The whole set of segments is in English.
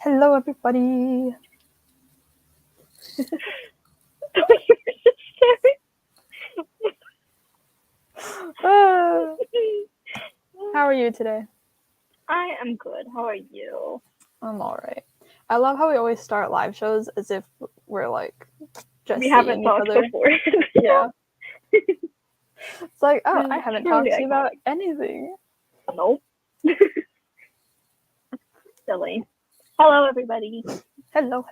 Hello, everybody. How are you today? I am good. How are you? I'm all right. I love how we always start live shows as if we're like just We haven't seeing each talked other. before. Yeah. It's like, oh, I haven't Truly talked to you about iconic. anything. Nope. Silly. Hello, everybody. Hello.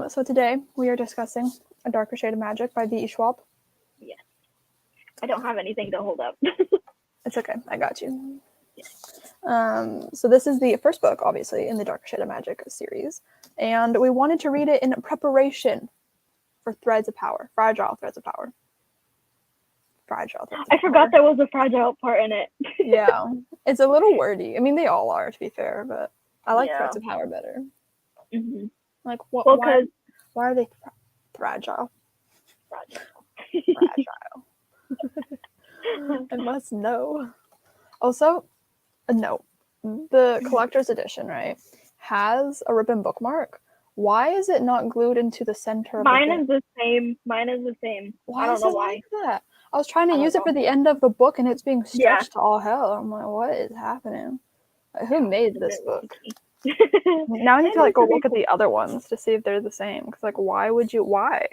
So today we are discussing A Darker Shade of Magic by VE Schwab. Yes. I don't have anything to hold up. It's okay. I got you. Yes. So this is the first book, obviously, in the Darker Shade of Magic series. And we wanted to read it in preparation for Threads of Power. Fragile Threads of Power. I forgot there was a fragile part in it. Yeah. It's a little wordy. I mean, they all are, to be fair, but I like Threads of Power better. Mm-hmm. Like, Well, why are they fragile? Fragile. I must know. Also, a note. The collector's edition, right, has a ribbon bookmark. Why is it not glued into the center of the book? Mine is the same. Why I don't know why. Like that? I was trying to use it for the end of the book, and it's being stretched to all hell. I'm like, what is happening? Who made this book? Now I need to go look at the other ones to see if they're the same. Because why would you? Why?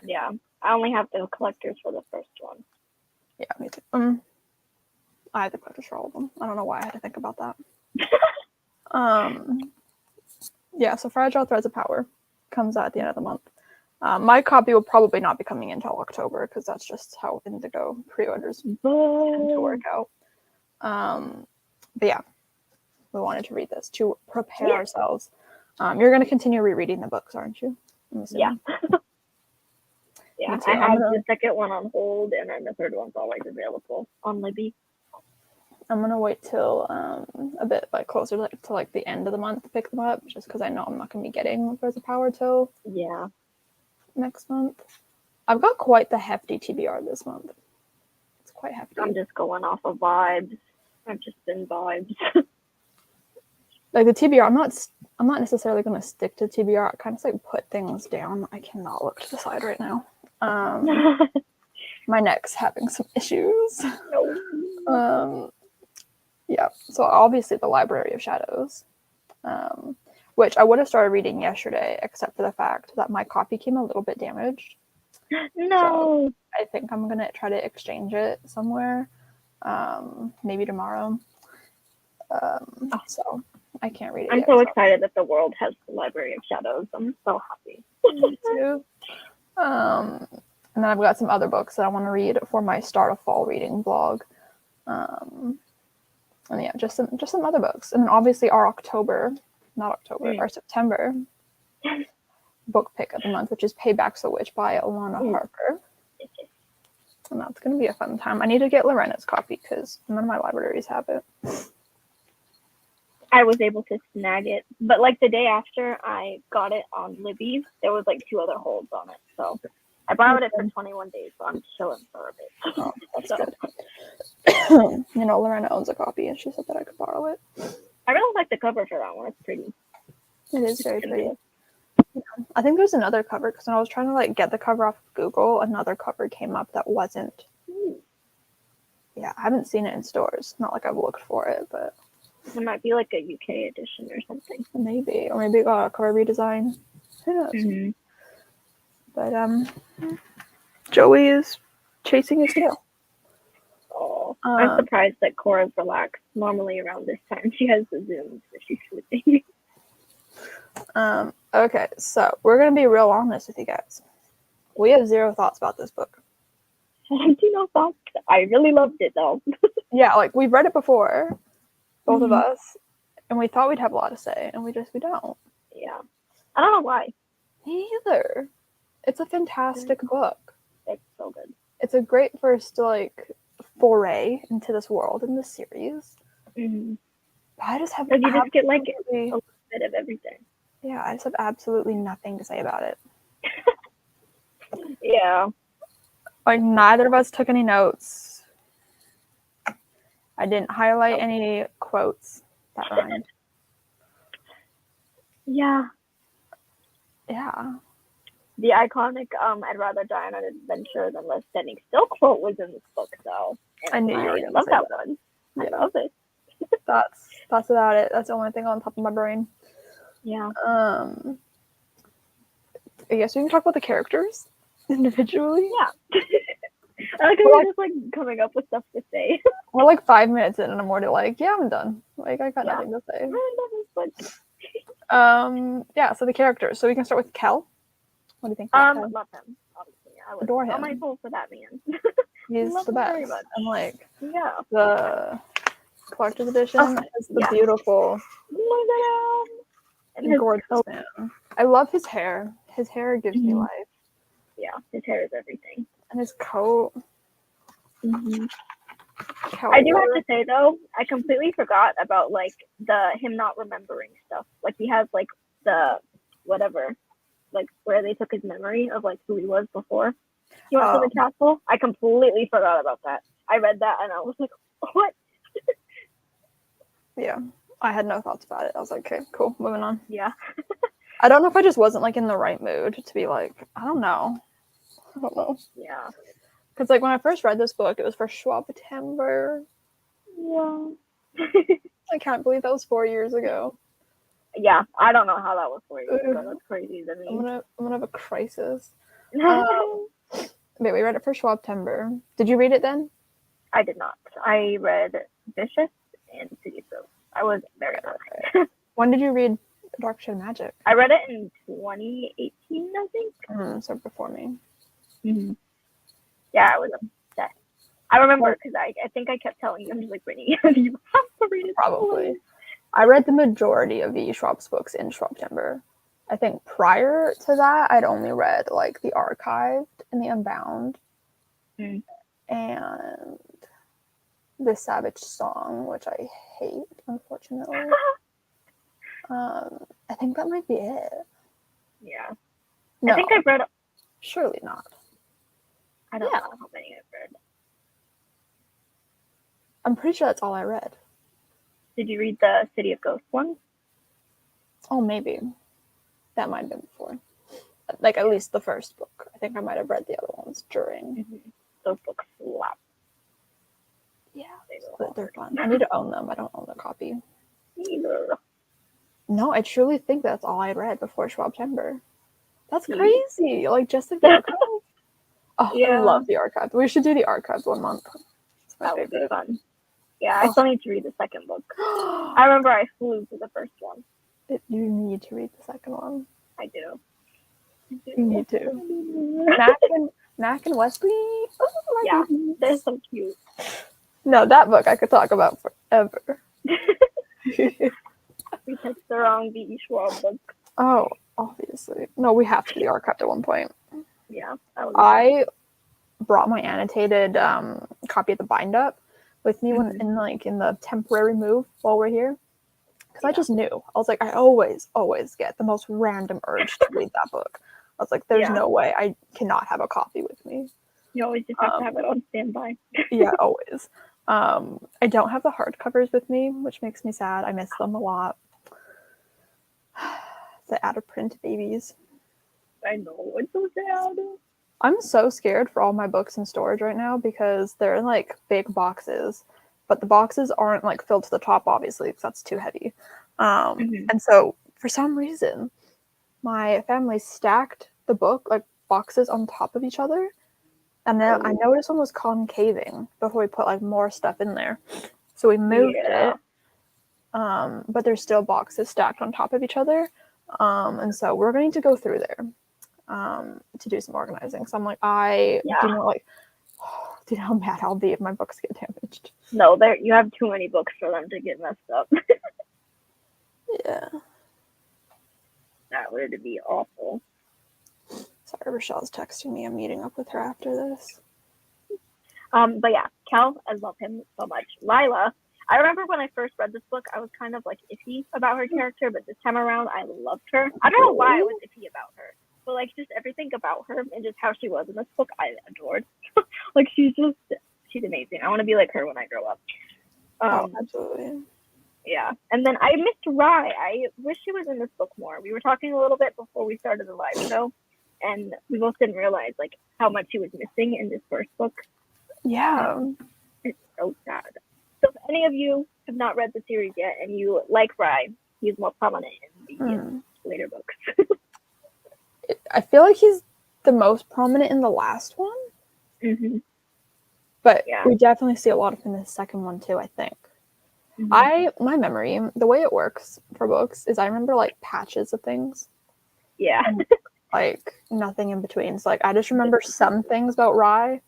Yeah, I only have the collectors for the first one. Yeah, me too. I have the collectors for all of them. I don't know why I had to think about that. Yeah. So Fragile Threads of Power comes out at the end of the month. My copy will probably not be coming until October because that's just how Indigo pre-orders tend to work out. But yeah, we wanted to read this to prepare ourselves. You're going to continue rereading the books, aren't you? Yeah. Yeah, I have the second one on hold, and then the third one's always available on Libby. I'm gonna wait till a bit closer to the end of the month to pick them up, just because I know I'm not gonna be getting Threads of Power till next month. I've got quite the hefty TBR this month. It's quite hefty. I'm just going off of vibes. I've just been vibes. Like the TBR, I'm not necessarily gonna stick to TBR. I kind of put things down. I cannot look to the side right now. My neck's having some issues. Yeah, so obviously the Library of Shadows, which I would have started reading yesterday, except for the fact that my copy came a little bit damaged. No. So I think I'm gonna try to exchange it somewhere, maybe tomorrow. So I can't read it I'm yet. so excited that the world has the Library of Shadows. I'm so happy. Me too. And then I've got some other books that I want to read for my start of fall reading vlog. And yeah, just some other books. And then obviously our September book pick of the month, which is Payback's the Witch by Alana Harper. And that's going to be a fun time. I need to get Lorena's copy because none of my libraries have it. I was able to snag it, but the day after I got it on Libby, there was 2 other holds on it. So I borrowed it for 21 days, so I'm chilling for a bit. Oh, that's good. Lorena owns a copy, and she said that I could borrow it. I really like the cover for that one. It's pretty. It is very pretty. Yeah. I think there's another cover because when I was trying to get the cover off of Google, another cover came up that wasn't. Yeah, I haven't seen it in stores. Not like I've looked for it, but it might be a UK edition or something. Maybe, or maybe it got a cover redesign. Who knows? Mm-hmm. But Joey is chasing his tail. Oh, I'm surprised that Cora's relaxed. Normally around this time she has the Zooms that she's sleeping. Okay, so we're gonna be real honest with you guys. We have zero thoughts about this book. I do no thoughts. I really loved it though. Yeah, we've read it before, both of us, and we thought we'd have a lot to say, and we don't. Yeah, I don't know why. Me either. It's a fantastic book. It's so good. It's a great first foray into this world in this series. Mm-hmm. I just have you just get a little bit of everything. Yeah, I just have absolutely nothing to say about it. Yeah. Neither of us took any notes. I didn't highlight any quotes that rhymed. Yeah. Yeah. The iconic I'd rather die on an adventure than live standing still quote was in this book, so I and knew you were I gonna love say that that. one. Yeah. I love it. That's about it. That's the only thing on top of my brain. Yeah. I guess we can talk about the characters individually. Yeah. I like how we're just like coming up with stuff to say. We're like 5 minutes in and I'm already like, yeah, I'm done. Like I got Yeah. nothing to say. I love this book. Yeah, so the characters. So we can start with Kel. What do you think about Kel? Love him. Obviously, I would Adore sell my him. soul for that man. He's love the him best. very much. And like Yeah. the collector's edition is the yeah. beautiful, Look at him. And his gorgeous coat. man. I love his hair. His hair gives me life. Yeah, his hair is everything. And his coat. I do have to say though, I completely forgot about like him not remembering stuff. Like he has like the whatever, like where they took his memory of like who he was before he went to the castle. I completely forgot about that. I read that and I was like, what? Yeah, I had no thoughts about it. I was like, okay, cool, moving on. Yeah. I don't know if I just wasn't like in the right mood to be like, I don't know. Yeah. Because like when I first read this book, it was for Schwab-Timber. Yeah. I can't believe that was 4 years ago. Yeah, I don't know how that was 4 years ago. That's crazy to me. I'm gonna have a crisis. Wait, we read it for Schwab-Timber. Did you read it then? I did not. I read Vicious and City of Ghosts. I was very behind. When did you read Dark Shade Magic? I read it in 2018, I think. So before me. Mm-hmm. Yeah, I was upset. I remember because I think I kept telling you, I'm just like, Brittany, you have to read it. Probably. I read the majority of VE Schwab's books in Schwab-Timber. I think prior to that, I'd only read like the Archived and the Unbound and the Savage Song, which I hate, unfortunately. I think that might be it. Yeah. No, I think I've read. Surely not. I don't know how many I've read. I'm pretty sure that's all I read. Did you read the City of Ghosts one? Oh, maybe. That might have been before. Like, at least the first book. I think I might have read the other ones during. Those books slap. Yeah, they're fun. I need to own them. I don't own a copy. Either. No, I truly think that's all I read before Schwab-Timber. That's crazy. Like, just like the Archive. Oh, yeah. I love the Archive. We should do the Archive one month. That would be fun. Yeah, I still need to read the second book. I remember I flew to the first one. You need to read the second one. I do. You need to. Mac and Wesley. Oh, yeah, they're so cute. No, that book I could talk about forever. We picked the wrong VE Schwab book. Oh, obviously. No, we have to do the Archived at one point. Yeah. I brought my annotated copy of the bind up with me when in the temporary move while we're here. Because I just knew. I was like, I always get the most random urge to read that book. I was like, there's no way I cannot have a copy with me. You always just have to have it on standby. Yeah, always. I don't have the hardcovers with me, which makes me sad. I miss them a lot. The out of print babies. I know, it's so sad. I'm so scared for all my books in storage right now because they're in like big boxes, but the boxes aren't like filled to the top, obviously, because that's too heavy. And so for some reason, my family stacked the book like boxes on top of each other. And then I noticed one was concaving before we put like more stuff in there. So we moved it. But there's still boxes stacked on top of each other. And so we're going to go through there to do some organizing. So I'm like, do you know how mad I'll be if my books get damaged? No, you have too many books for them to get messed up. Yeah. That would be awful. Sorry, Rochelle's texting me. I'm meeting up with her after this. But yeah, Kel, I love him so much. Lila, I remember when I first read this book, I was kind of like iffy about her character, but this time around, I loved her. I don't know why I was iffy about her, but like just everything about her and just how she was in this book, I adored. Like she's amazing. I want to be like her when I grow up. Absolutely. Yeah, Yeah. And then I missed Rye. I wish she was in this book more. We were talking a little bit before we started the live show, and we both didn't realize like how much she was missing in this first book. Yeah. It's so sad. So if any of you have not read the series yet and you like Rye, he's more prominent in the later books. I feel like he's the most prominent in the last one. Mm-hmm. But Yeah. we definitely see a lot of him in the second one too, I think. Mm-hmm. My memory, the way it works for books is I remember like patches of things. Yeah. Like nothing in between. So like I just remember some things about Rye.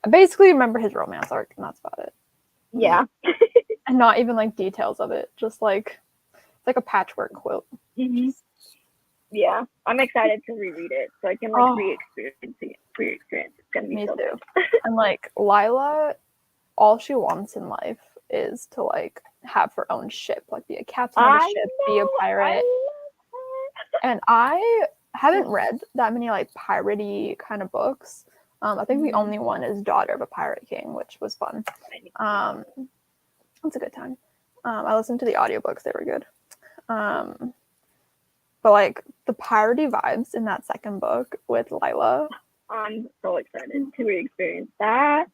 I basically remember his romance arc and that's about it. Yeah. And not even like details of it. Just like it's like a patchwork quilt. Mm-hmm. Yeah. I'm excited to reread it so I can like re-experience it. It's gonna be so too. good. And like Lila, all she wants in life is to like have her own ship, like be a captain of a ship, be a pirate. And I haven't read that many like piratey kind of books. I think the only one is Daughter of a Pirate King, which was fun. It's a good time. I listened to the audiobooks, they were good. But like the piratey vibes in that second book with Lila. I'm so excited to re-experience that.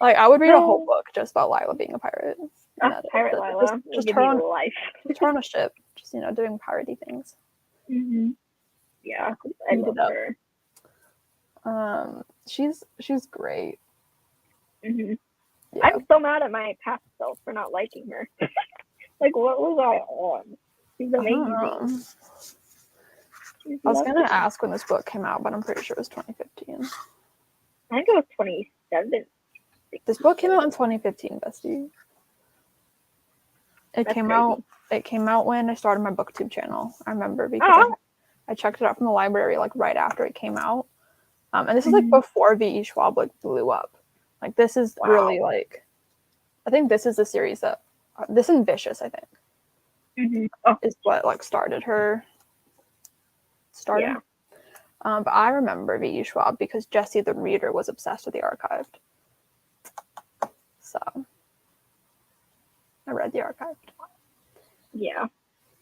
Like I would read a whole book just about Lila being a pirate. Pirate Lila. Just her on life. Just her on a ship, just doing piratey things. Mm-hmm. Yeah, I love her. She's great. Mm-hmm. Yeah. I'm so mad at my past self for not liking her. Like, what was I on? She's amazing. I was gonna ask when this book came out, but I'm pretty sure it was 2015. I think it was 2017. This book came out in 2015, bestie. It came out when I started my booktube channel. I remember because I checked it out from the library like right after it came out. And this is like before VE Schwab like blew up. Like this is really like, I think this is the series that this and Vicious I think is what like started her. Yeah. But I remember VE Schwab because Jessie the reader was obsessed with the archived. So I read the archived. Yeah.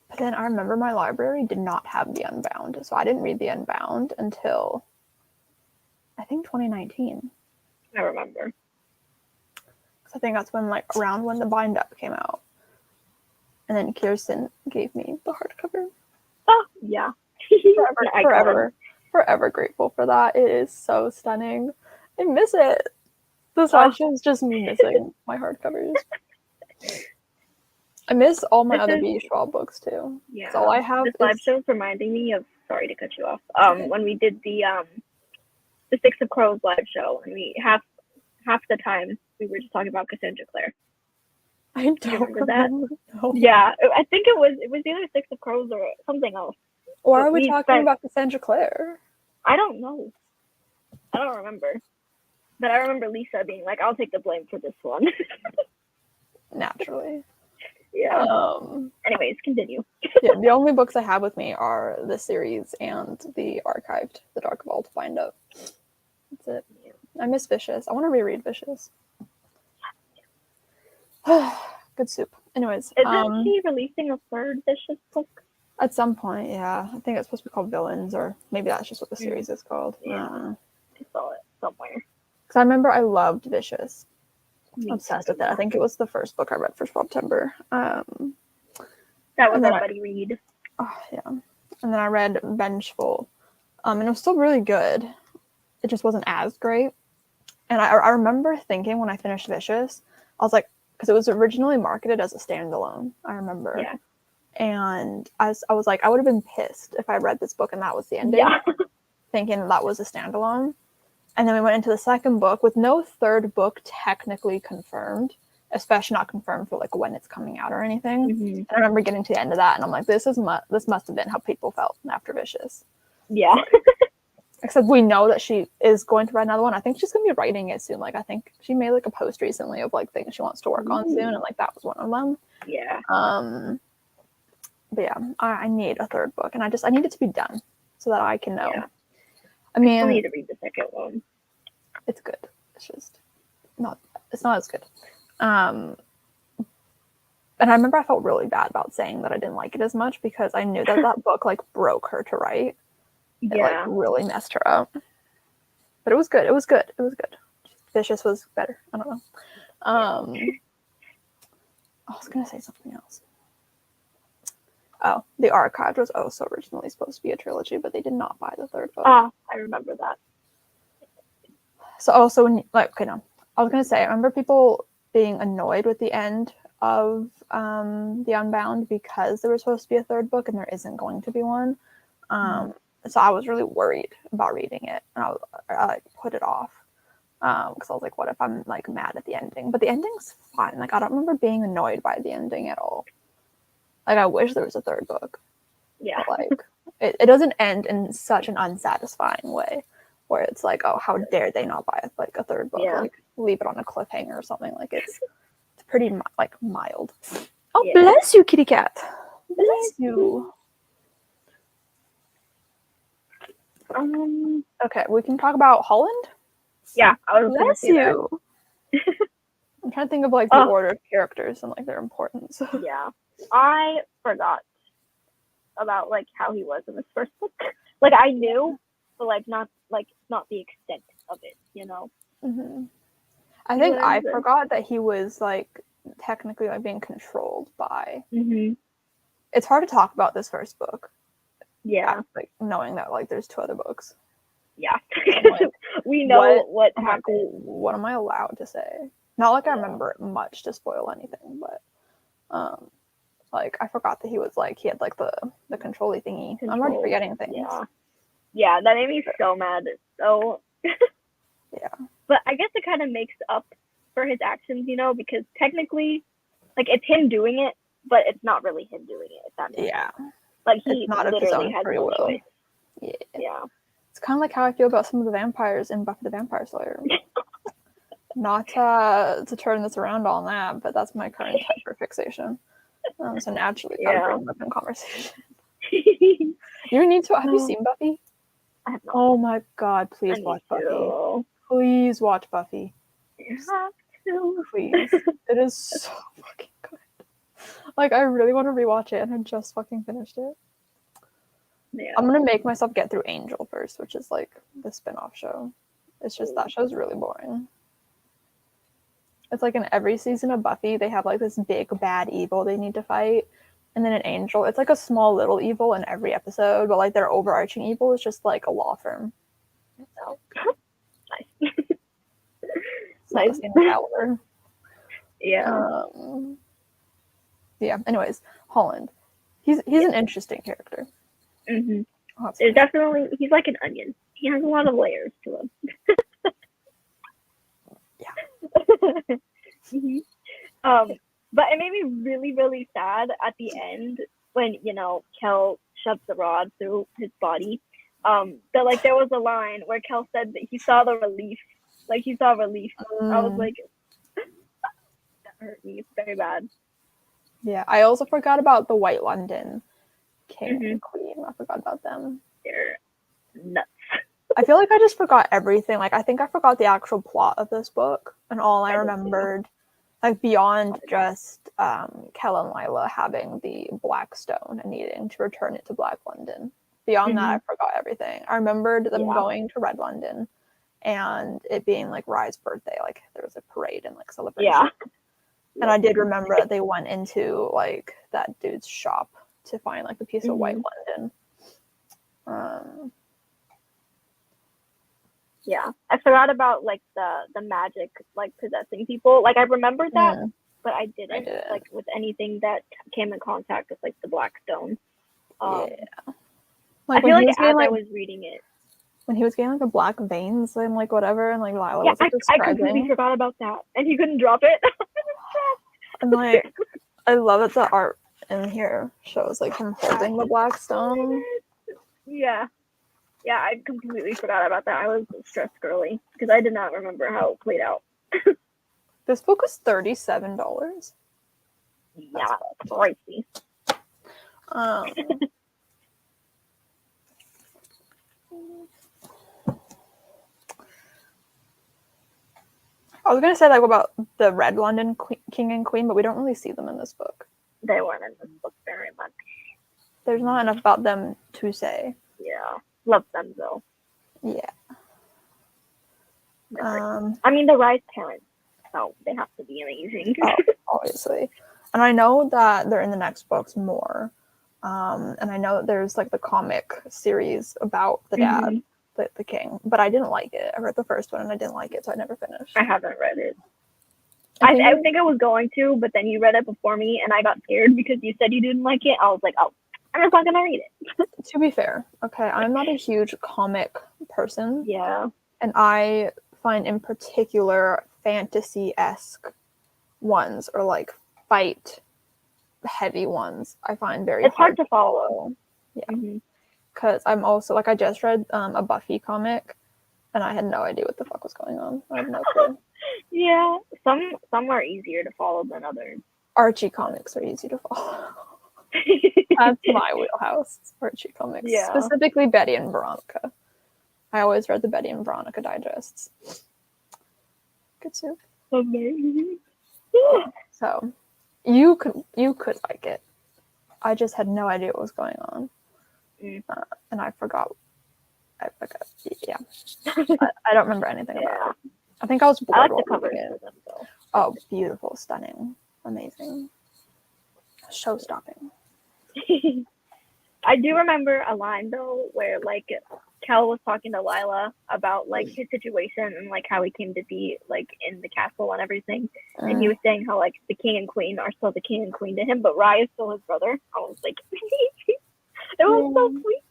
But then I remember my library did not have the Unbound. So I didn't read the Unbound until I think 2019. I remember. I think that's when like around when the bind up came out. And then Kirsten gave me the hardcover. Oh, yeah. Forever grateful for that. It is so stunning. I miss it. This slideshow is just me missing my hardcovers. I miss all my other VE Schwab books too. Yeah. All I have this slideshow is reminding me of, sorry to cut you off, when we did the Six of Crows live show, and we half the time we were just talking about Cassandra Clare. I don't remember that. No. Yeah, I think it was either Six of Crows or something else. Why are we talking about Cassandra Clare? I don't know. I don't remember. But I remember Lisa being like, I'll take the blame for this one. Naturally. Yeah. Anyways, continue. Yeah, the only books I have with me are the series and the archived, the Dark Vault bind up. That's it. Yeah. I miss Vicious. I want to reread Vicious. Good soup. Anyways. Isn't she releasing a third Vicious book? At some point, yeah. I think it's supposed to be called Villains, or maybe that's just what the series is called. Yeah. I saw it somewhere. Because I remember I loved Vicious. Obsessed with it. I think it was the first book I read for Schwabtember. That was our buddy read. Oh, yeah. And then I read Vengeful. And it was still really good. It just wasn't as great. And I remember thinking when I finished Vicious, I was like, because it was originally marketed as a standalone, I remember. Yeah. And I was like, I would have been pissed if I read this book and that was the ending. Yeah. Thinking that was a standalone. And then we went into the second book with no third book technically confirmed, especially not confirmed for like when it's coming out or anything. And I remember getting to the end of that and I'm like, this must have been how people felt after Vicious. Yeah. Except we know that she is going to write another one. I think she's going to be writing it soon. Like I think she made like a post recently of like things she wants to work on soon, and like that was one of them. Yeah. But yeah, I need a third book, and I need it to be done so that I can know. Yeah. I mean, I need to read the second one. It's good. It's just it's not as good. And I remember I felt really bad about saying that I didn't like it as much because I knew that that book like broke her to write. It like really messed her up. But it was good. It was good. It was good. Vicious was better. I don't know. I was gonna say something else. Oh, The Archived was also originally supposed to be a trilogy, but they did not buy the third book. I remember that. So also, when okay, no, I was gonna say I remember people being annoyed with the end of The Unbound because there was supposed to be a third book and there isn't going to be one. So I was really worried about reading it, and I like put it off because I was like, what if I'm like mad at the ending? But the ending's fine. Like I don't remember being annoyed by the ending at all. Like I wish there was a third book. Yeah. But, like it doesn't end in such an unsatisfying way where it's like, oh, how dare they not buy like a third book? Like leave it on a cliffhanger or something. Like it's pretty like mild. Oh, bless you, kitty cat. Bless you. Okay, we can talk about Holland. Yeah, I was gonna say that. I'm trying to think of like the order of characters and like their importance. Yeah, I forgot about like how he was in this first book. Like I knew, but like not the extent of it, you know. Mm-hmm. I think I forgot that he was like technically like being controlled by. Mm-hmm. It's hard to talk about this first book. Yeah, like knowing that like there's 2 other books. Yeah, like, we know what happened. Like, what am I allowed to say? Not like I remember much to spoil anything, but like I forgot that he was like he had like the control-y thingy. I'm already forgetting things. Yeah, that made me so mad. So yeah, but I guess it kind of makes up for his actions, you know, because technically, like it's him doing it, but it's not really him doing it. If that makes sense. Like he literally had no choice. Yeah. It's kind of like how I feel about some of the vampires in Buffy the Vampire Slayer. Not to turn this around on that, but that's my current hyperfixation. So naturally, gotta bring them up in conversation. You need to. Have you seen Buffy? I have not. Oh my god! Please watch Buffy. Please watch Buffy. You have to. Please. It is so fucking good. Like I really want to rewatch it, and I just fucking finished it. Yeah. I'm gonna make myself get through Angel first, which is like the spin-off show. It's just that show's really boring. It's like in every season of Buffy, they have like this big bad evil they need to fight. And then in Angel, it's like a small little evil in every episode, but like their overarching evil is just like a law firm. So nice. Nice. Caliber. Yeah. Yeah. Anyways, Holland. He's an interesting character. Mm-hmm. There's definitely he's like an onion. He has a lot of layers to him. Yeah. Mm-hmm. But it made me really, really sad at the end when, you know, Kel shoves the rod through his body. But like there was a line where Kel said that he saw the relief. Like he saw relief. I was like that hurt me very bad. Yeah. I also forgot about the White London King and Queen. I forgot about them. They're nuts. I feel like I just forgot everything. Like I think I forgot the actual plot of this book, and all I remembered, like beyond just Kel and Lila having the Black Stone and needing to return it to Black London. Beyond that, I forgot everything. I remembered them going to Red London, and it being like Rye's birthday. Like there was a parade and like celebration. Yeah. And I did remember that they went into like that dude's shop to find like a piece of White London. Yeah, I forgot about like the magic like possessing people. Like I remembered that, but I didn't like with anything that came in contact with like the Black Stone. Like I feel like as I was reading it, when he was getting like the black veins and like whatever, and like Lila was like, I completely forgot about that, and he couldn't drop it. And like I love that the art in here shows like him holding the Black Stone. Yeah, I completely forgot about that. I was stressed girly because I did not remember how it played out. This book was $37. Yeah, pricey. I was gonna say like about the Red London King and Queen, but we don't really see them in this book. They weren't in this book very much. There's not enough about them to say. Yeah. Love them though. Yeah. I mean, the Rise parents, so they have to be amazing. Obviously. And I know that they're in the next books more. And I know that there's like the comic series about the dad, the king, but I didn't like it. I read the first one and I didn't like it, so I never finished. I haven't read it. I think I was going to, but then you read it before me and I got scared because you said you didn't like it. I was like, oh, I'm just not going to read it. To be fair, okay, I'm not a huge comic person. Yeah. And I find in particular fantasy-esque ones or like fight heavy ones I find very hard to follow. Yeah. Because I'm also like I just read a Buffy comic and I had no idea what the fuck was going on. I had no clue. Yeah. Some are easier to follow than others. Archie comics are easy to follow. That's my wheelhouse. Archie comics. Yeah. Specifically Betty and Veronica. I always read the Betty and Veronica digests. Good soup. Amazing. So you could like it. I just had no idea what was going on. And I forgot. Yeah. I don't remember anything about it. I think I was bored. I like the covers for them, though. Oh, beautiful, stunning, amazing, show-stopping. I do remember a line though where like Kel was talking to Lila about like his situation and like how he came to be like in the castle and everything, and he was saying how like the king and queen are still the king and queen to him, but Rye is still his brother. I was like, it was so sweet.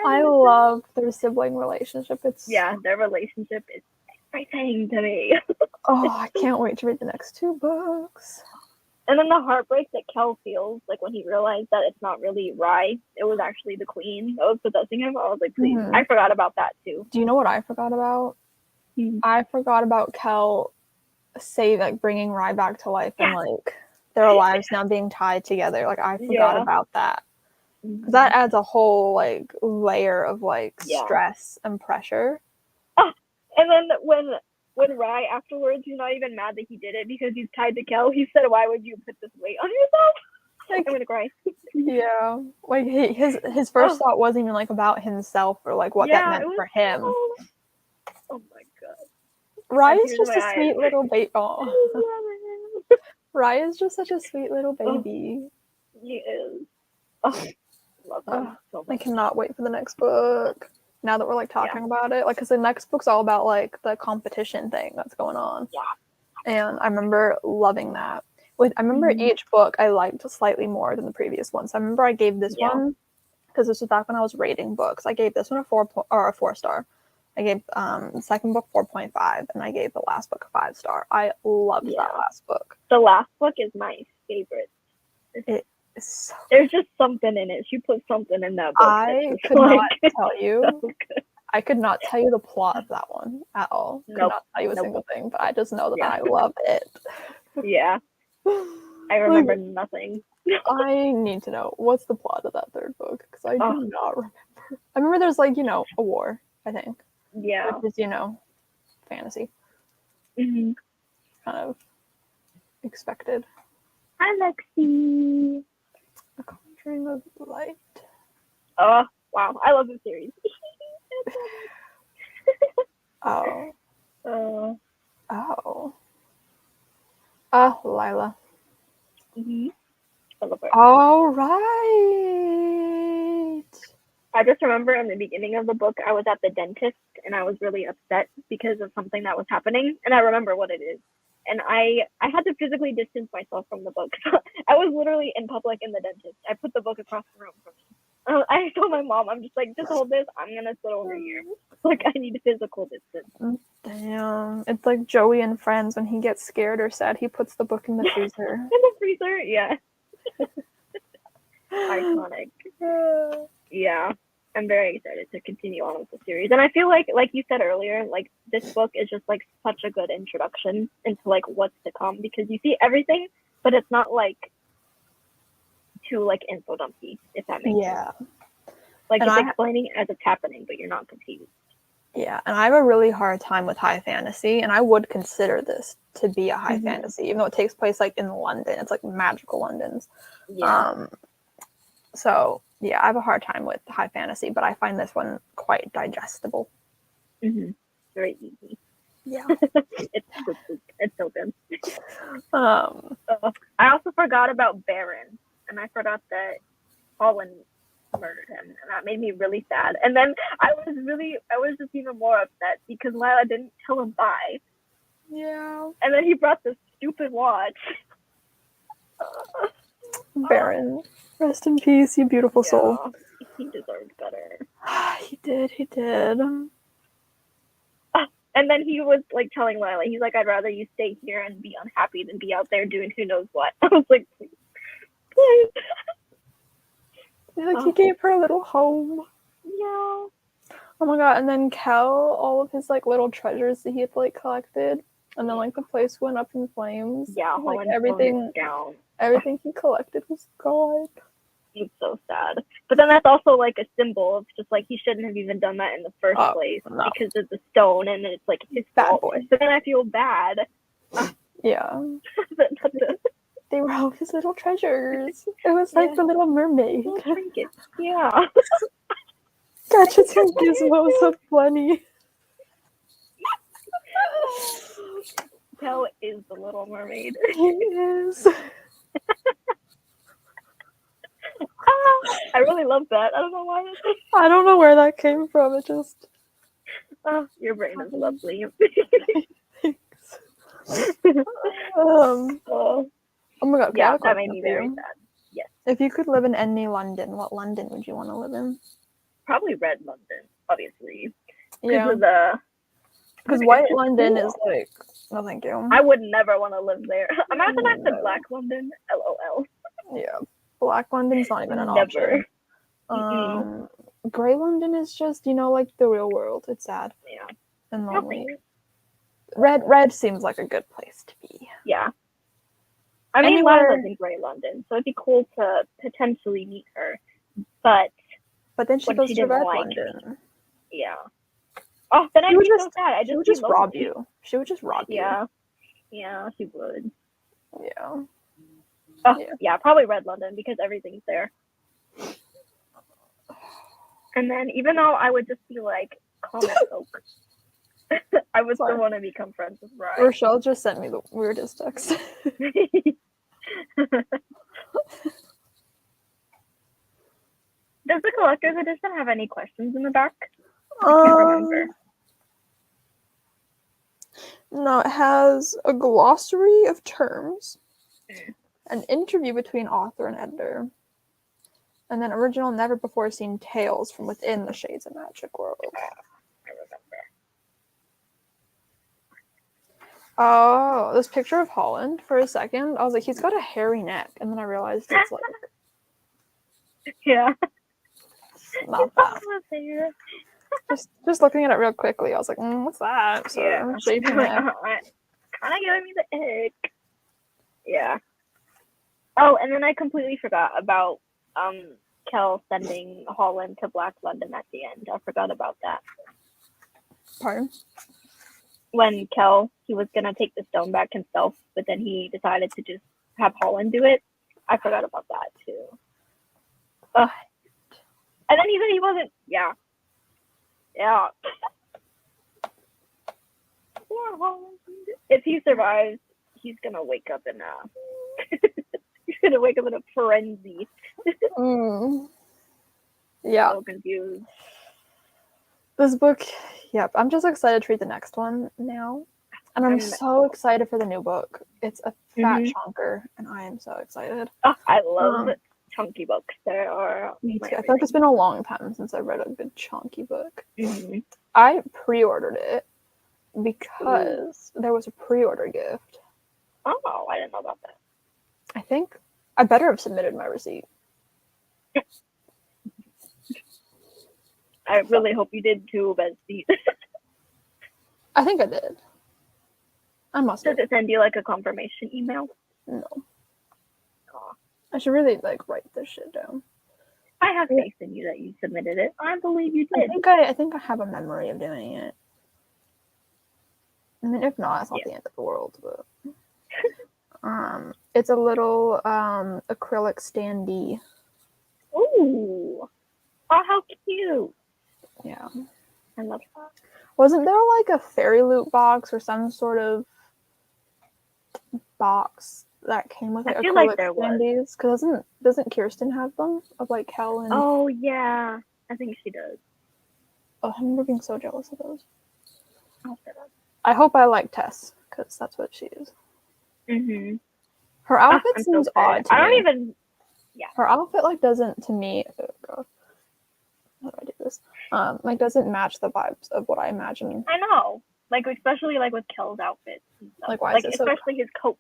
I love their sibling relationship. Their relationship is everything to me. Oh, I can't wait to read the next two books. And then the heartbreak that Kel feels, like when he realized that it's not really Rye, it was actually the queen that was possessing him. I was like, please. I forgot about that too. Do you know what I forgot about? I forgot about Kel bringing Rye back to life and like their lives now being tied together. Like I forgot about that. That adds a whole like layer of like stress and pressure. And then when Rye afterwards, he's not even mad that he did it because he's tied to Kel. He said, "Why would you put this weight on yourself?" Like, I'm gonna cry. Yeah, like his first thought wasn't even like about himself or like what that meant for him. Oh my god, Rye is just a sweet little baby. Rye is just such a sweet little baby. He is. Oh, love him so much. I cannot wait for the next book. Now that we're like talking about it, like, because the next book's all about like the competition thing that's going on. Yeah. And I remember loving that. I remember each book I liked slightly more than the previous one. So I remember I gave this one, because this was back when I was rating books. I gave this one a 4-star. I gave the second book 4.5, and I gave the last book a 5-star. I loved that last book. The last book is my favorite. So there's just something in it. She put something in that book. I could not tell you. So I could not tell you the plot of that one at all. Could not tell you a single thing, but I just know that I love it. Yeah. I remember nothing. I need to know what's the plot of that third book because I do not remember. I remember there's like, a war, I think. Yeah. Which is, fantasy. Mm-hmm. Kind of expected. Hi, Lexi. A Conjuring of Light. Oh, wow. I love the series. Lila. Mm-hmm. I love her. All right. I just remember in the beginning of the book, I was at the dentist and I was really upset because of something that was happening. And I remember what it is. And I had to physically distance myself from the book. I was literally in public in the dentist. I put the book across the room from me. I told my mom, I'm just like, just hold this. I'm going to sit over here. Like, I need physical distance. Damn. It's like Joey and Friends. When he gets scared or sad, he puts the book in the freezer. In the freezer? Yeah. Iconic. Yeah. I'm very excited to continue on with the series. And I feel like you said earlier, like this book is just like such a good introduction into like what's to come because you see everything, but it's not like too like info dumpy, if that makes sense. Like and it's explaining as it's happening, but you're not confused. Yeah, and I have a really hard time with high fantasy, and I would consider this to be a high fantasy, even though it takes place like in London. It's like magical London's. Yeah. So yeah, I have a hard time with high fantasy, but I find this one quite digestible. Very easy. Yeah. It's so good. I also forgot about Baron, and I forgot that Holland murdered him, and that made me really sad. And then I was just even more upset because Lila didn't tell him bye. Yeah. And then he brought this stupid watch. Baron, rest in peace, you beautiful soul. He deserved better. He did. And then he was like telling Lila, he's like, I'd rather you stay here and be unhappy than be out there doing who knows what. I was like, please. Like he gave her a little home. Yeah. Oh my god, and then Kel, all of his like little treasures that he had like collected, and then like the place went up in flames. Yeah, like everything he collected was gone. It's so sad. But then that's also like a symbol of just like he shouldn't have even done that in the first place because of the stone, and it's like his fault. Boy. But then I feel bad. Yeah. They were all his little treasures. It was like the Little Mermaid. Little trinkets. Yeah. Gadgets and Gizmo so funny. Kel is the Little Mermaid. He is. I really love that. I don't know why. I don't know where that came from. It just. Oh, your brain is lovely. Thanks. Oh my god. Yeah, that made me very sad. Yes. If you could live in any London, what London would you want to live in? Probably Red London, obviously. Yeah. Because White London is like, no thank you. I would never want to live there. Imagine I said Black London, LOL. Yeah. Black London's not even an option. Grey London is just, like the real world. It's sad. Yeah. And lonely. Red seems like a good place to be. Yeah. I mean, Lila lives in Grey London, so it'd be cool to potentially meet her. But then she goes to Red London. Yeah. Oh, then I'd be so sad. She would just rob you. She would just rob you. Yeah, she would. Yeah. Oh, yeah, probably Red London because everything's there. And then even though I would just be like common folk, I would still want to become friends with Ryan. Rochelle just sent me the weirdest text. Does the collector's edition have any questions in the back? I can't remember. No, it has a glossary of terms, an interview between author and editor, and then original never before seen tales from within the Shades of Magic world. I remember. Oh, this picture of Holland for a second, I was like, he's got a hairy neck, and then I realized it's like... Yeah. Not that. Just looking at it real quickly, I was like, what's that? So shaving it. Kind of giving me the ick. Yeah. Oh, and then I completely forgot about Kel sending Holland to Black London at the end. I forgot about that. Pardon? When Kel, he was gonna take the stone back himself, but then he decided to just have Holland do it. I forgot about that too. And then he said he wasn't. Yeah. If he survives, he's gonna wake up in a frenzy. Yeah. So confused. This book, yep. I'm just excited to read the next one now. And I'm so excited for the new book. It's a fat chunker, and I am so excited. Oh, I love chunky books. There are. Me too. I feel like it's been a long time since I read a good chunky book. I pre-ordered it because there was a pre-order gift. Oh, I didn't know about that. I think I better have submitted my receipt. I really hope you did too, Bestie. I think I did. I must have. Does it send you like a confirmation email? No. I should really write this shit down. I have faith in you that you submitted it. I believe you did. I think I have a memory of doing it. I mean, if not, it's not the end of the world. But it's a little acrylic standee. Ooh. Oh, how cute. Yeah. I love that. Wasn't there like a fairy loot box or some sort of box that came with like acrylic standees? Because doesn't Kirsten have them of like Kel and? Oh yeah, I think she does. Oh, I'm being so jealous of those. I hope I like Tess because that's what she is. Mhm. Her outfit seems odd to me. I don't even. Yeah. Her outfit like doesn't to me. Oh God. How do I do this? Like doesn't match the vibes of what I imagine. I know. Like especially like with Kel's outfits and stuff. Like why like is it especially his coat.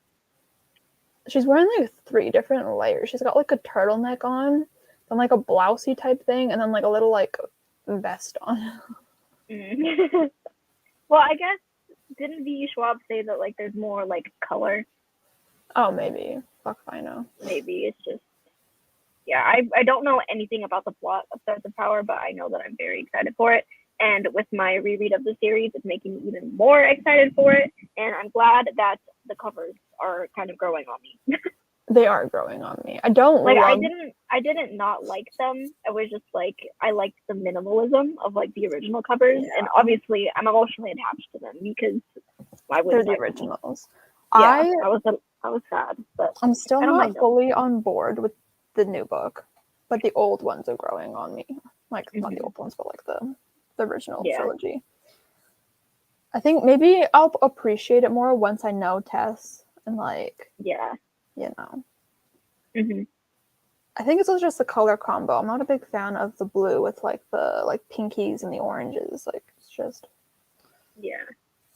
She's wearing like 3 different layers. She's got like a turtleneck on, then like a blousey type thing, and then like a little like vest on. Well, I guess didn't VE Schwab say that like there's more like color? Oh, maybe. Fuck if I know. Maybe it's just. Yeah, I don't know anything about the plot of Threads of Power, but I know that I'm very excited for it. And with my reread of the series, it's making me even more excited for it. And I'm glad that the covers are kind of growing on me. They are growing on me. I don't like love... I didn't not like them. I was just like I liked the minimalism of like the original covers, and obviously I'm emotionally attached to them because they're the originals. Yeah, I was sad, but I'm still not fully on board with the new book, but the old ones are growing on me. Like not the old ones, but like the original trilogy. I think maybe I'll appreciate it more once I know Tess and like you know. I think it's just the color combo. I'm not a big fan of the blue with like the like pinkies and the oranges. Like it's just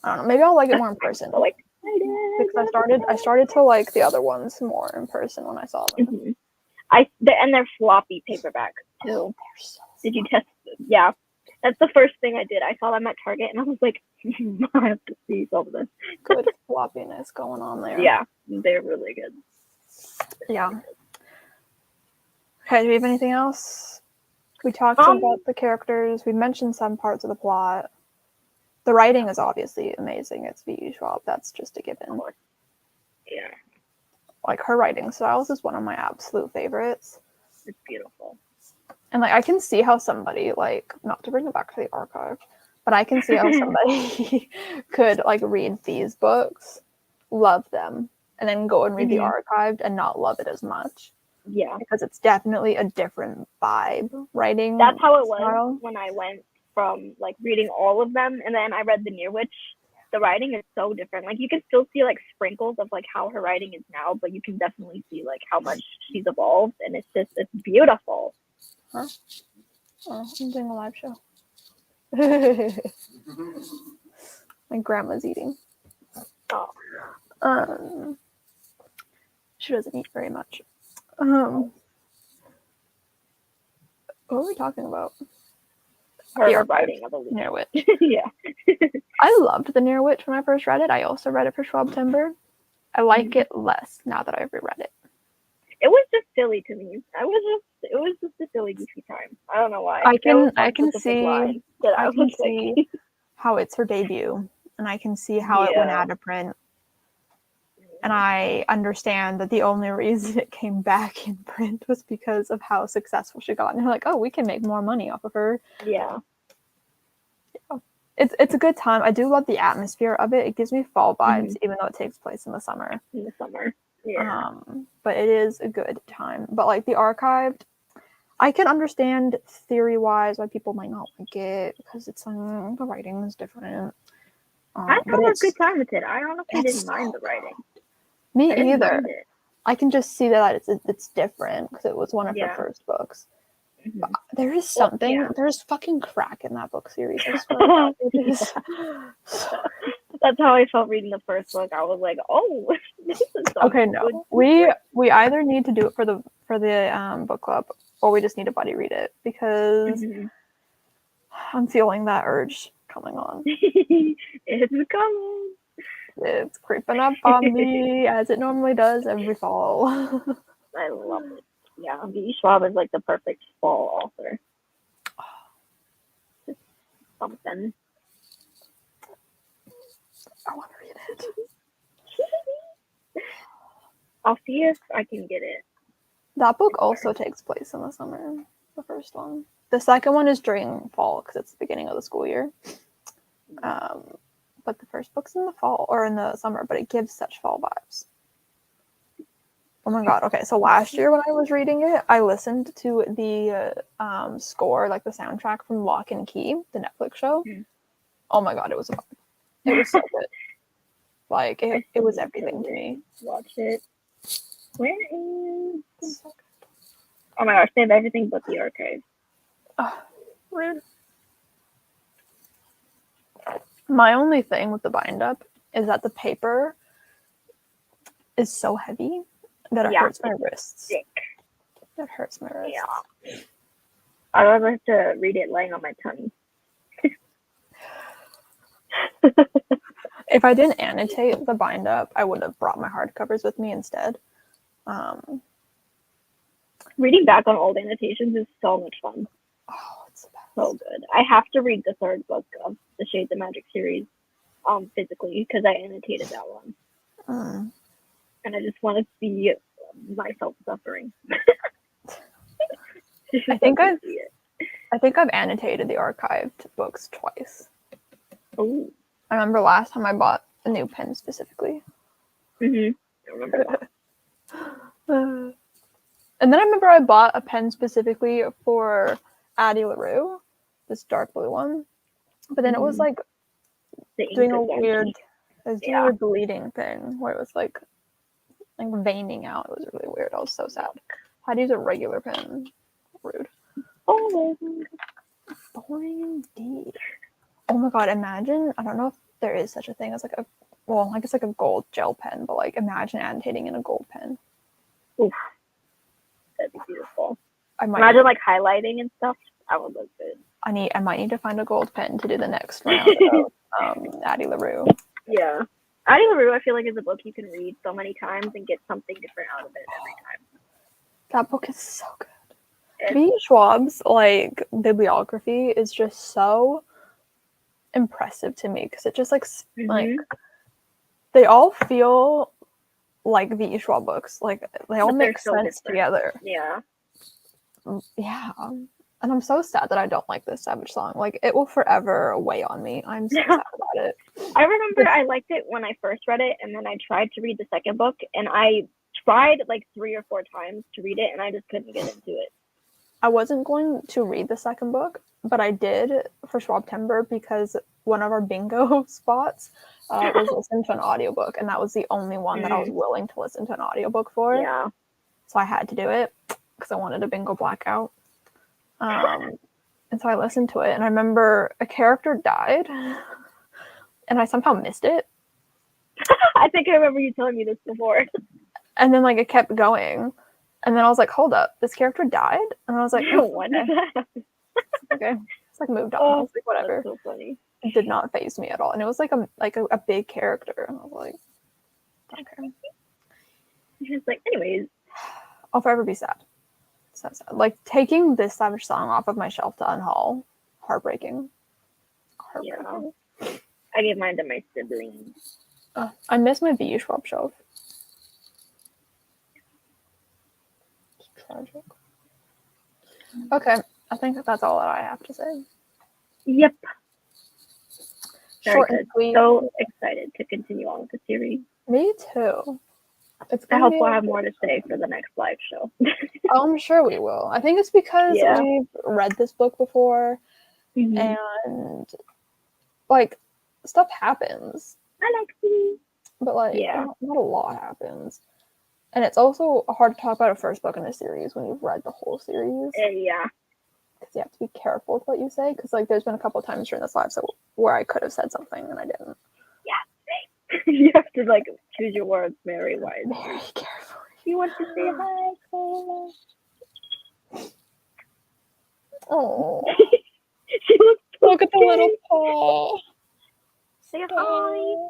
I don't know. Maybe I'll like it more in person. Because I started to like the other ones more in person when I saw them. And they're floppy paperback too. Did you test? Yeah, that's the first thing I did. I saw them at Target, and I was like, I have to see some of this. Good floppiness going on there. Yeah, they're really good. Yeah. Okay, do we have anything else? We talked about the characters. We mentioned some parts of the plot. The writing is obviously amazing. It's VE Schwab. That's just a given. Yeah. Like her writing styles is one of my absolute favorites. It's beautiful. And like I can see how somebody like, not to bring it back to the archive, but I can see how somebody could like read these books, love them, and then go and read the archived and not love it as much. Yeah. Because it's definitely a different vibe writing. That's how it was when I went from like reading all of them and then I read The Near Witch. The writing is so different. Like you can still see like sprinkles of like how her writing is now, but you can definitely see like how much she's evolved, and it's beautiful. Huh? Oh, I'm doing a live show. My grandma's eating. Oh. She doesn't eat very much. What were we talking about? Her writing of the Near Witch. Yeah. I loved The Near Witch when I first read it. I also read it for Schwab Timber. I like it less now that I've reread it. It was just silly to me. It was just a silly goofy time. I don't know why. I can see how it's her debut, and I can see how it went out of print. And I understand that the only reason it came back in print was because of how successful she got. And they're like, oh, we can make more money off of her. Yeah. It's a good time. I do love the atmosphere of it. It gives me fall vibes, even though it takes place in the summer. Yeah. But it is a good time. But like the archived, I can understand theory-wise why people might not like it because it's like the writing is different. I had a good time with it. I honestly didn't mind the writing. Me either. I can just see that it's different because it was one of her first books. But there is something. There's fucking crack in that book series. I swear it is. That's how I felt reading the first book. I was like, oh, this is okay. No, we either need to do it for the book club, or we just need to buddy read it because I'm feeling that urge coming on. It's coming. It's creeping up on me as it normally does every fall. I love it. Yeah, VE Schwab is like the perfect fall author. Just something. I want to read it. I'll see if I can get it. That book also takes place in the summer, the first one. The second one is during fall because it's the beginning of the school year. But the first book's in the fall or in the summer, but it gives such fall vibes. Oh my god. Okay, so last year when I was reading it, I listened to the score, like the soundtrack from Lock and Key, the Netflix show. Mhm. Oh my god, it was so good. Like it was everything to me. Watch it. Where is? Oh my gosh, they have everything but the archive. Rude. My only thing with the bind up is that the paper is so heavy that it hurts my wrists. Sick. It hurts my wrists. Yeah. I'd rather have to read it laying on my tummy. If I didn't annotate the bind up, I would have brought my hardcovers with me instead. Reading back on old annotations is so much fun. Oh, it's the best. So good. I have to read the third book of the Shades of Magic series physically because I annotated that one. And I just want to see myself suffering. I think I've annotated the archived books twice. Oh. I remember last time I bought a new pen specifically. I remember that. And then I remember I bought a pen specifically for Addie LaRue, this dark blue one. But then it was like doing a weird bleeding thing where it was like veining out. It was really weird. I was so sad. How to use a regular pen? Rude. Boring indeed. Oh my god, imagine, I don't know if there is such a thing as like I guess like a gold gel pen, but like imagine annotating in a gold pen. Oof. That'd be beautiful. Imagine like highlighting and stuff. That would look good. I might need to find a gold pen to do the next round of Addie LaRue. Yeah. Addie LaRue, I feel like, is a book you can read so many times and get something different out of it every time. That book is so good. VE Schwab's like bibliography is just so impressive to me because it just like they all feel like VE Schwab books. Like they all make sense together. Yeah. Yeah. And I'm so sad that I don't like this Savage Song. Like it will forever weigh on me. I'm so sad about it. I remember I liked it when I first read it, and then I tried to read the second book, and I tried like 3 or 4 times to read it, and I just couldn't get into it. I wasn't going to read the second book, but I did for Schwabtember because one of our bingo spots was listening to an audiobook, and that was the only one that I was willing to listen to an audiobook for. Yeah. So I had to do it because I wanted a bingo blackout. And so I listened to it, and I remember a character died, and I somehow missed it. I think I remember you telling me this before. And then like it kept going, and then I was like, "Hold up, this character died," and I was like, "Oh, when did that happen?" Okay, it's like moved on. I was like, "Whatever." That's so funny. It did not faze me at all, and it was like a big character, and I was like, "Okay." Just like, anyways, I'll forever be sad. So sad. Like taking this Savage Song off of my shelf to unhaul, heartbreaking. Yeah. I gave mine to my siblings. I miss my VE Schwab shelf. It's tragic. Okay, I think that's all that I have to say. Yep. Short and sweet. So excited to continue on with the series. Me too. I hope we'll have more to say for the next live show. I'm sure we will. I think it's because we've read this book before, and like stuff happens. I like it, but like not a lot happens, and it's also hard to talk about a first book in a series when you've read the whole series. Yeah, because you have to be careful with what you say. Because like there's been a couple of times during this live where I could have said something and I didn't. Yeah. You have to like choose your words very wisely. Very carefully. You want to say hi, Kayla? Oh. She looks so Look at the little paw. Say hi.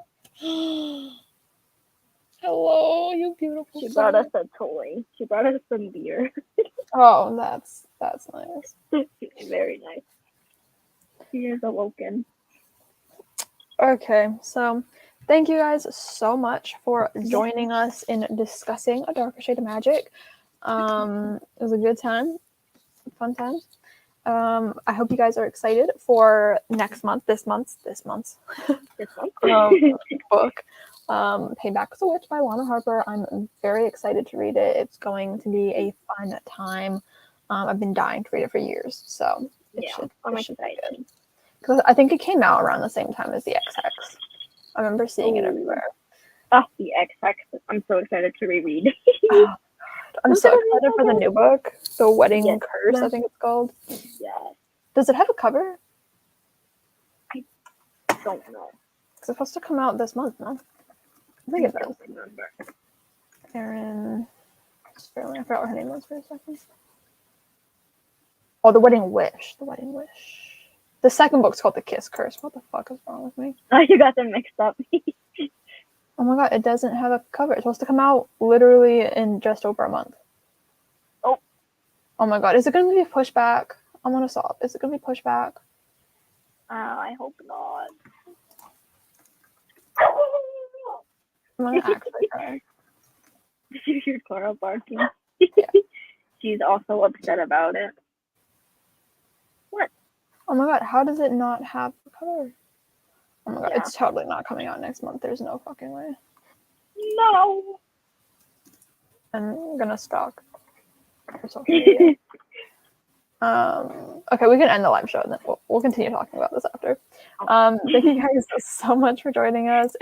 Hello, you beautiful. She brought us a toy. She brought us some beer. Oh, that's nice. Very nice. She is awoken. Okay, so thank you guys so much for joining us in discussing A Darker Shade of Magic. It was a good time, fun time. I hope you guys are excited for this month's book, Payback the Witch by Lana Harper. I'm very excited to read it. It's going to be a fun time. I've been dying to read it for years, so it should be good. Because I think it came out around the same time as the XX. I remember seeing it everywhere. Oh, the XX. I'm so excited to reread. Oh, I'm so excited for the new book, The Wedding Curse, Yes. I think it's called. Yeah. Does it have a cover? I don't know. It's supposed to come out this month, no? I think it does. Don't remember. Erin Sterling. I forgot what her name was for a second. Oh, The Wedding Wish. The Wedding Wish. The second book's called The Kiss Curse. What the fuck is wrong with me? Oh, you got them mixed up. Oh my god, it doesn't have a cover. It's supposed to come out literally in just over a month. Oh. Oh my god, is it going to be pushed back? I'm going to stop. Is it going to be pushed back? I hope not. I'm going to actually cry. Did you hear Clara barking? Yeah. She's also upset about it. What? Oh my god, how does it not have a cover? Oh my god, Yeah. it's totally not coming out next month. There's no fucking way. No. I'm gonna stalk her social media. Okay, we can end the live show and then we'll continue talking about this after. Thank you guys so much for joining us.